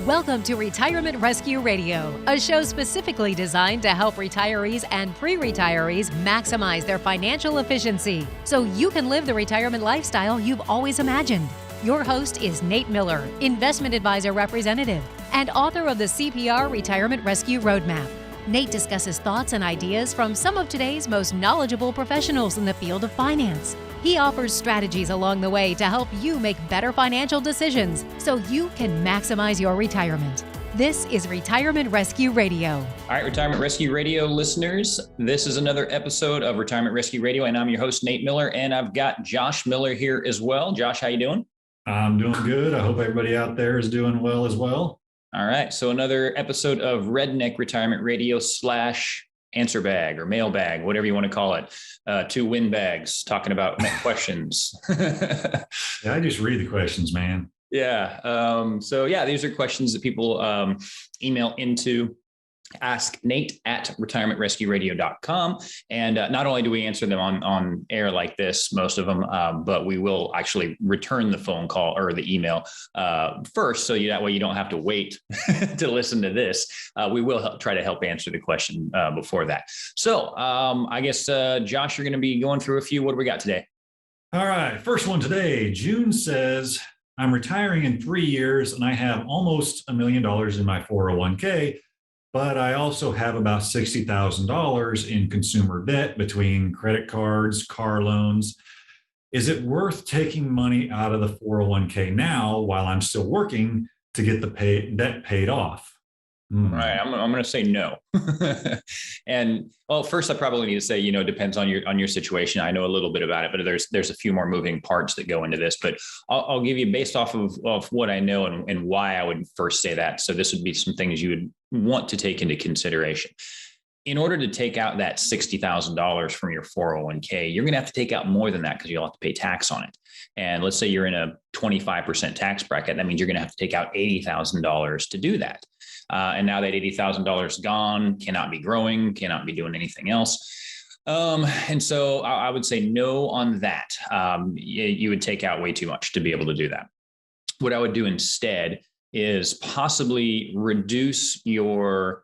Welcome to Retirement Rescue Radio, a show specifically designed to help retirees and pre-retirees maximize their financial efficiency so you can live the retirement lifestyle you've always imagined. Your host is Nate Miller, investment advisor representative and author of the CPR Retirement Rescue Roadmap. Nate discusses thoughts and ideas from some of today's most knowledgeable professionals in the field of finance. He offers strategies along the way to help you make better financial decisions so you can maximize your retirement. This is Retirement Rescue Radio. All right, Retirement Rescue Radio listeners, this is another episode of Retirement Rescue Radio, and I'm your host, Nate Miller, and I've got Josh Miller here as well. Josh, how you doing? I'm doing good. I hope everybody out there is doing well as well. All right, so another episode of Redneck Retirement Radio / Answer Bag or Mailbag, whatever you want to call it. Two win bags talking about questions. Yeah, I just read the questions, man. Yeah. These are questions that people email into asknate@retirementrescueradio.com. And not only do we answer them on air like this, most of them, but we will actually return the phone call or the email first. So that way you don't have to wait to listen to this. We will try to help answer the question before that. So I guess, Josh, you're going to be going through a few. What do we got today? All right. First one today. June says, I'm retiring in 3 years and I have almost $1 million in my 401k. But I also have about $60,000 in consumer debt between credit cards, car loans. Is it worth taking money out of the 401k now while I'm still working to get the debt paid off? Right. I'm going to say no. And first I probably need to say, depends on your situation. I know a little bit about it, but there's a few more moving parts that go into this, but I'll give you based off of what I know and why I would first say that. So this would be some things you would want to take into consideration. In order to take out that $60,000 from your 401k, you're going to have to take out more than that because you'll have to pay tax on it. And let's say you're in a 25% tax bracket. That means you're going to have to take out $80,000 to do that. And now that $80,000 is gone, cannot be growing, cannot be doing anything else. And so I would say no on that. You would take out way too much to be able to do that. What I would do instead is possibly reduce your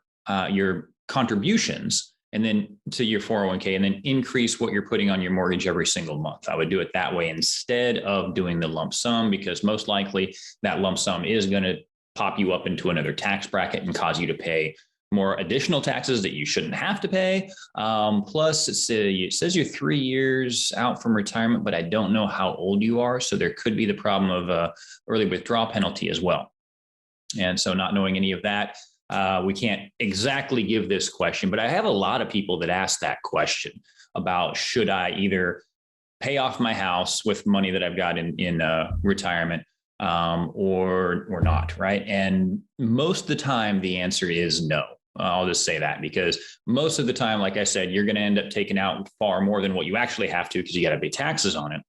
contributions and then to your 401k and then increase what you're putting on your mortgage every single month. I would do it that way instead of doing the lump sum, because most likely that lump sum is going to pop you up into another tax bracket and cause you to pay more additional taxes that you shouldn't have to pay. Plus it says you're 3 years out from retirement, but I don't know how old you are. So there could be the problem of early withdrawal penalty as well. And so not knowing any of that, we can't exactly give this question, but I have a lot of people that ask that question about should I either pay off my house with money that I've got in retirement or not, right? And most of the time, the answer is no. I'll just say that because most of the time, like I said, you're going to end up taking out far more than what you actually have to because you got to pay taxes on it.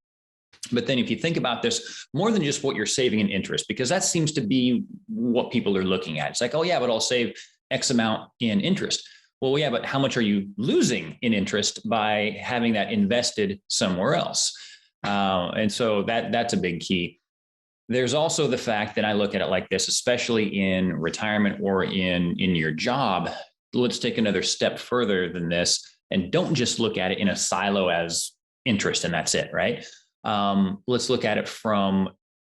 But then if you think about this more than just what you're saving in interest, because that seems to be what people are looking at. It's like, oh yeah, but I'll save X amount in interest. Well, yeah, but how much are you losing in interest by having that invested somewhere else? And so that's a big key. There's also the fact that I look at it like this, especially in retirement or in your job. Let's take another step further than this and don't just look at it in a silo as interest and that's it, right? Let's look at it from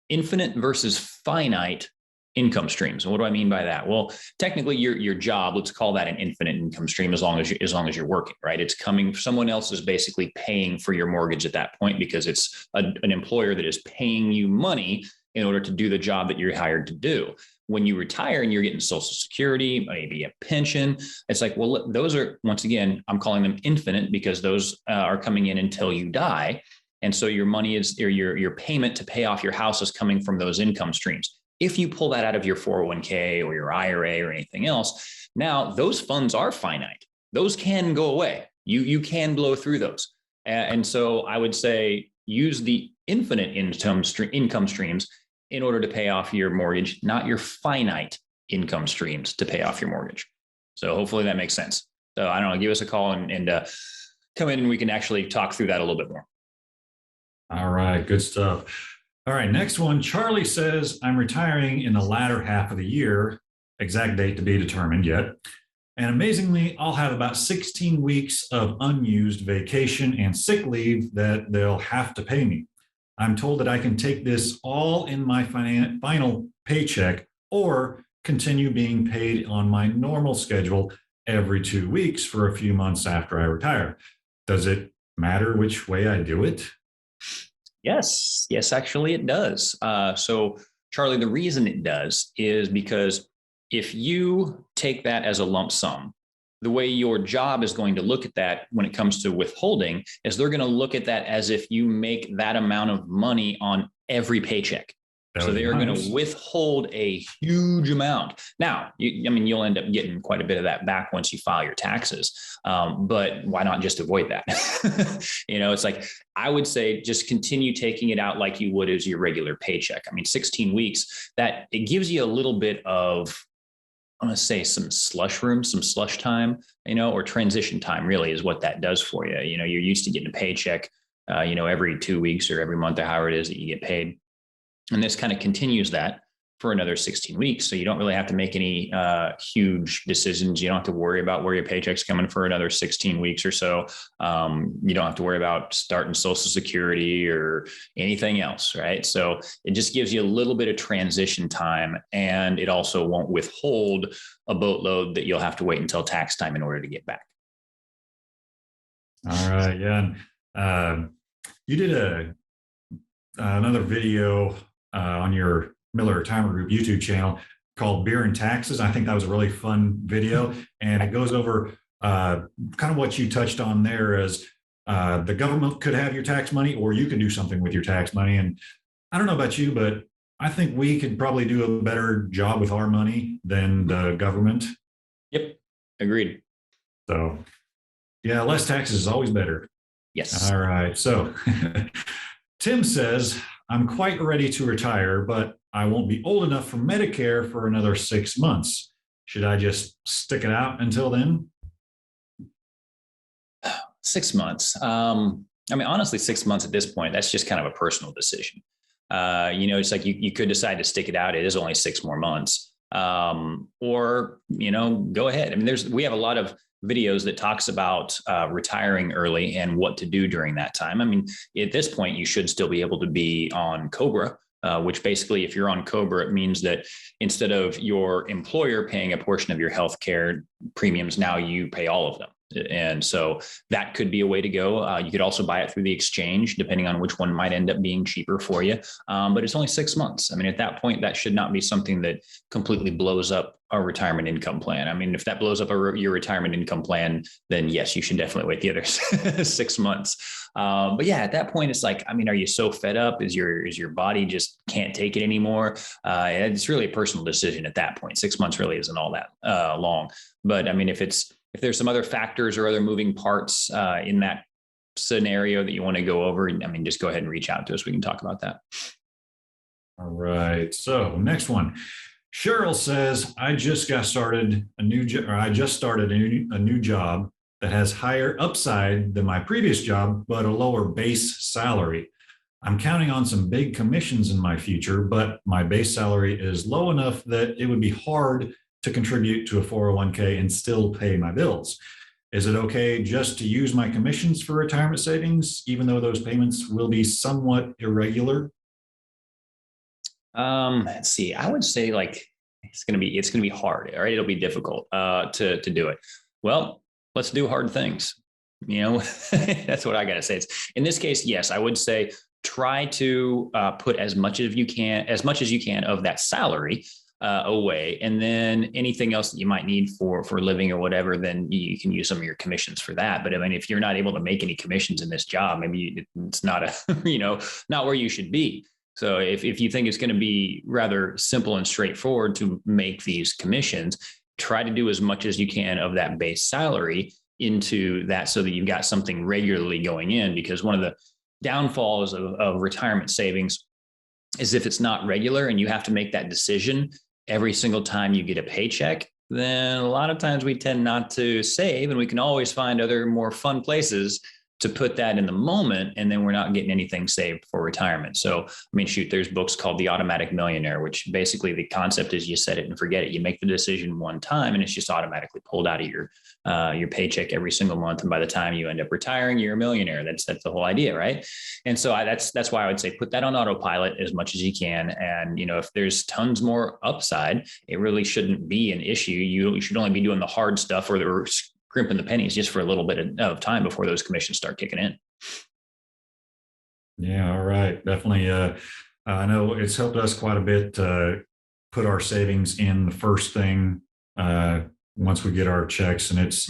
infinite versus finite income streams. And what do I mean by that? Well, technically your job, let's call that an infinite income stream as long as you're working, right? It's coming, someone else is basically paying for your mortgage at that point because it's an employer that is paying you money in order to do the job that you're hired to do. When you retire and you're getting Social Security, maybe a pension, it's like, well, those are, once again, I'm calling them infinite because those are coming in until you die. And so your money is, or your payment to pay off your house is coming from those income streams. If you pull that out of your 401k or your IRA or anything else, now those funds are finite. Those can go away. You can blow through those. And so I would say use the infinite income streams in order to pay off your mortgage, not your finite income streams to pay off your mortgage. So hopefully that makes sense. So I don't know, give us a call and come in and we can actually talk through that a little bit more. All right, good stuff. All right, next one. Charlie says, I'm retiring in the latter half of the year, exact date to be determined yet. And amazingly, I'll have about 16 weeks of unused vacation and sick leave that they'll have to pay me. I'm told that I can take this all in my final paycheck or continue being paid on my normal schedule every 2 weeks for a few months after I retire. Does it matter which way I do it? Yes, actually it does. So Charlie, the reason it does is because if you take that as a lump sum, the way your job is going to look at that when it comes to withholding is they're going to look at that as if you make that amount of money on every paycheck. So they are going to withhold a huge amount. Now, you'll end up getting quite a bit of that back once you file your taxes. But why not just avoid that? It's like, I would say just continue taking it out like you would as your regular paycheck. 16 weeks, that it gives you a little bit of, I'm going to say some slush room, some slush time, or transition time really is what that does for you. You're used to getting a paycheck, every 2 weeks or every month or however it is that you get paid. And this kind of continues that for another 16 weeks. So you don't really have to make any huge decisions. You don't have to worry about where your paycheck's coming for another 16 weeks or so. You don't have to worry about starting Social Security or anything else, right? So it just gives you a little bit of transition time, and it also won't withhold a boatload that you'll have to wait until tax time in order to get back. All right, yeah. You did another video on your Miller Retirement Group YouTube channel called Beer and Taxes. I think that was a really fun video, and it goes over kind of what you touched on there as the government could have your tax money, or you can do something with your tax money. And I don't know about you, but I think we could probably do a better job with our money than the government. Yep, agreed. So yeah, less taxes is always better. Yes. All right. So Tim says, I'm quite ready to retire, but I won't be old enough for Medicare for another 6 months. Should I just stick it out until then? 6 months. Honestly, 6 months at this point, that's just kind of a personal decision. It's like you could decide to stick it out. It is only 6 more months. Or, go ahead. We have a lot of videos that talks about retiring early and what to do during that time. At this point, you should still be able to be on COBRA, which basically, if you're on COBRA, it means that instead of your employer paying a portion of your healthcare premiums, now you pay all of them. And so that could be a way to go. You could also buy it through the exchange, depending on which one might end up being cheaper for you. But it's only 6 months. At that point, that should not be something that completely blows up a retirement income plan. If that blows up your retirement income plan, then yes, you should definitely wait the other 6 months. But yeah, at that point, it's like, are you so fed up? Is your body just can't take it anymore? It's really a personal decision at that point. 6 months really isn't all that long. But if there's some other factors or other moving parts in that scenario that you want to go over, just go ahead and reach out to us. We can talk about that. All right. So next one. Cheryl says, I just started a new job that has higher upside than my previous job, but a lower base salary. I'm counting on some big commissions in my future, but my base salary is low enough that it would be hard to contribute to a 401k and still pay my bills. Is it okay just to use my commissions for retirement savings, even though those payments will be somewhat irregular? Let's see. I would say it's going to be hard. All right. It'll be difficult to do it. Well, let's do hard things. That's what I got to say. In this case, yes, I would say try to put as much as you can of that salary away, and then anything else that you might need for living or whatever, then you can use some of your commissions for that. But if you're not able to make any commissions in this job, maybe it's not not where you should be. So if you think it's going to be rather simple and straightforward to make these commissions, try to do as much as you can of that base salary into that so that you've got something regularly going in. Because one of the downfalls of retirement savings is if it's not regular and you have to make that decision every single time you get a paycheck, then a lot of times we tend not to save, and we can always find other more fun places to put that in the moment, and then we're not getting anything saved for retirement. So, I mean, shoot, there's books called The Automatic Millionaire, which basically the concept is you set it and forget it. You make the decision one time and it's just automatically pulled out of your paycheck every single month. And by the time you end up retiring, you're a millionaire. That's the whole idea, right? And so that's why I would say put that on autopilot as much as you can. And, if there's tons more upside, it really shouldn't be an issue. You should only be doing the hard stuff or the crimping the pennies just for a little bit of time before those commissions start kicking in. Yeah, all right. Definitely. I know it's helped us quite a bit to put our savings in the first thing once we get our checks, and it's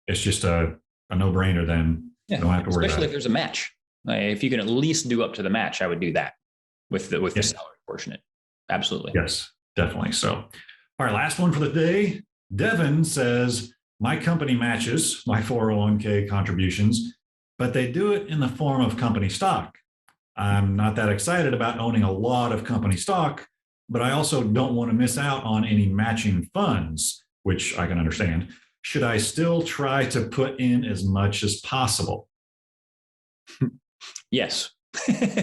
just a no-brainer. Then you don't have to worry especially about if there's a match. If you can at least do up to the match, I would do that with the salary portion. Absolutely. Yes, definitely. So, all right, last one for the day. Devin says, my company matches my 401k contributions, but they do it in the form of company stock. I'm not that excited about owning a lot of company stock, but I also don't want to miss out on any matching funds, which I can understand. Should I still try to put in as much as possible? Yes.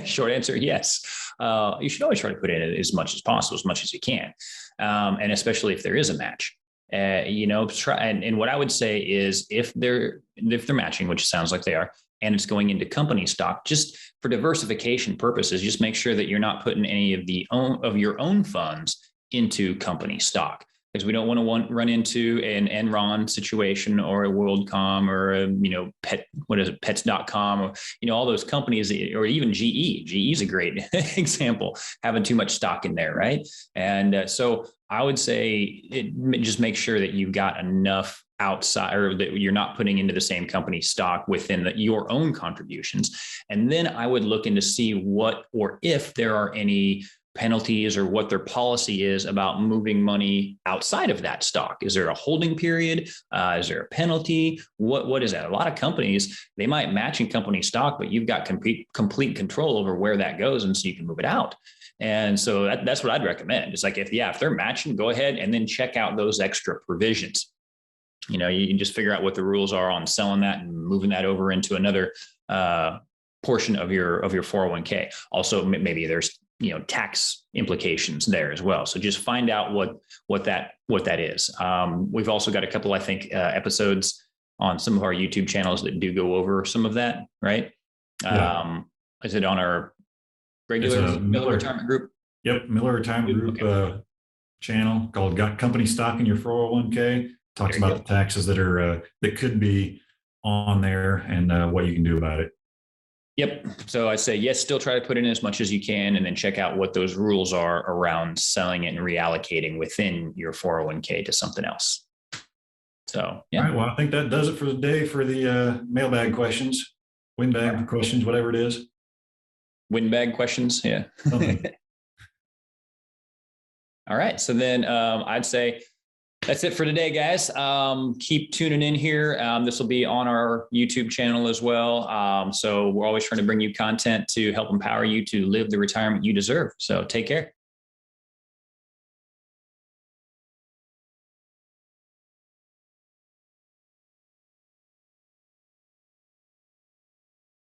Short answer, yes. You should always try to put in as much as possible, as much as you can. And especially if there is a match. Try and what I would say is if they're matching, which sounds like they are, and it's going into company stock, just for diversification purposes, just make sure that you're not putting any of your own funds into company stock, because we don't want to run into an Enron situation or a WorldCom or a pets.com or all those companies, or even GE. GE is a great example, having too much stock in there, right? And so I would say just make sure that you've got enough outside, or that you're not putting into the same company stock within your own contributions. And then I would look into see what, or if there are any penalties or what their policy is about moving money outside of that stock. Is there a holding period? Is there a penalty? What is that? A lot of companies, they might match in company stock, but you've got complete control over where that goes. And so you can move it out. And so that's what I'd recommend. It's like, if they're matching, go ahead and then check out those extra provisions. You can just figure out what the rules are on selling that and moving that over into another portion of your 401k. Also, maybe there's tax implications there as well. So just find out what that is. We've also got a couple, I think, episodes on some of our YouTube channels that do go over some of that, right? Yeah. Is it on our regular Miller Retirement Group? Yep, Miller Retirement Group channel called "Got Company Stock in Your 401k." Talks about the taxes that could be on there and what you can do about it. Yep. So I say, yes, still try to put in as much as you can, and then check out what those rules are around selling it and reallocating within your 401k to something else. So, yeah. All right. Well, I think that does it for the day for the mailbag questions, windbag questions, whatever it is. Windbag questions. Yeah. Okay. All right. So then I'd say that's it for today, guys. Keep tuning in here. This will be on our YouTube channel as well. So we're always trying to bring you content to help empower you to live the retirement you deserve. So take care.